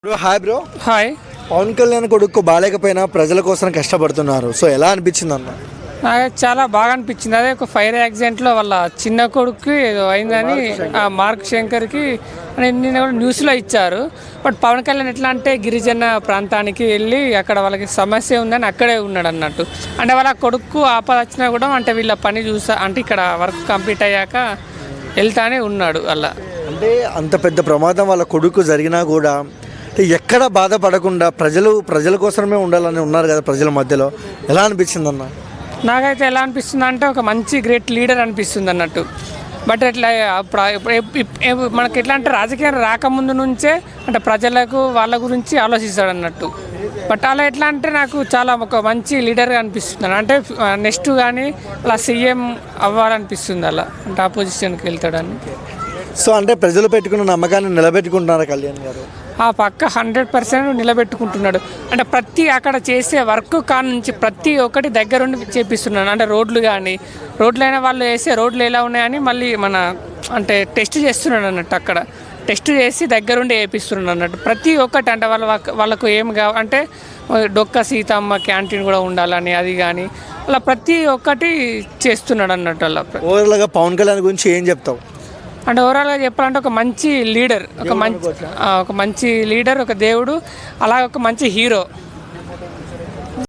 Bro hi bro. Hi. Pawan Kalyan కొడుకు బాలేకపోయినా ప్రజల కోసం కష్టపడుతున్నారు. సో ఎలా అనిపించింది అన్న? నాకు చాలా బాగా అనిపించింది. అదే ఒక ఫైర్ యాక్సిడెంట్లో వాళ్ళ చిన్న కొడుకు ఏదో అయిందని మార్క్ శంకర్కి నిన్న కూడా న్యూస్లో ఇచ్చారు. బట్ పవన్ కళ్యాణ్ ఎట్లా అంటే గిరిజన ప్రాంతానికి వెళ్ళి అక్కడ వాళ్ళకి సమస్య ఉందని అక్కడే ఉన్నాడు అన్నట్టు. అంటే వాళ్ళ కొడుకు ఆపద వచ్చినా కూడా అంటే వీళ్ళ పని చూసా అంటే ఇక్కడ వర్క్ కంప్లీట్ అయ్యాక వెళ్తానే ఉన్నాడు అలా. అంటే అంత పెద్ద ప్రమాదం వాళ్ళ కొడుకు జరిగినా కూడా ఎక్కడ బాధపడకుండా ప్రజల కోసమే ఉండాలని ఉన్నారు కదా ప్రజల మధ్యలో. ఎలా అనిపించింది అన్న? నాకైతే ఎలా అనిపిస్తుంది అంటే ఒక మంచి గ్రేట్ లీడర్ అనిపిస్తుంది అన్నట్టు. బట్ ఎట్లా మనకి ఎట్లా అంటే రాజకీయం రాకముందు నుంచే అంటే ప్రజలకు వాళ్ళ గురించి ఆలోచిస్తాడు అన్నట్టు. బట్ అలా ఎట్లా అంటే నాకు చాలా ఒక మంచి లీడర్గా అనిపిస్తుంది. అంటే నెక్స్ట్ కానీ అలా సీఎం అవ్వాలనిపిస్తుంది అలా, అంటే ఆ పొజిషన్కి వెళ్తాడని. సో అంటే ప్రజలు పెట్టుకున్న నమ్మకాన్ని నిలబెట్టుకుంటున్నారు కళ్యాణ్ గారు. ఆ పక్క 100% నిలబెట్టుకుంటున్నాడు. అంటే ప్రతి అక్కడ చేసే వర్క్ నుంచి ప్రతి ఒక్కటి దగ్గరుండి చేపిస్తున్నాడు. అంటే రోడ్లు కానీ రోడ్లైన వాళ్ళు వేసే రోడ్లు ఎలా ఉన్నాయని మళ్ళీ మన అంటే టెస్ట్ చేస్తున్నాడు అన్నట్టు. అక్కడ టెస్ట్ చేసి దగ్గరుండి వేపిస్తున్నాడు అన్నట్టు. ప్రతి ఒక్కటి అంటే వాళ్ళకు ఏం అంటే డొక్క సీతమ్మ క్యాంటీన్ కూడా ఉండాలని అది కానీ అలా ప్రతి ఒక్కటి చేస్తున్నాడు అన్నట్టు. అలా ఓవరాల్గా పవన్ కళ్యాణ్ గురించి ఏం చెప్తావు? అంటే ఓవరాల్గా చెప్పాలంటే ఒక మంచి లీడర్, ఒక మంచి లీడర్, ఒక దేవుడు, అలా ఒక మంచి హీరో.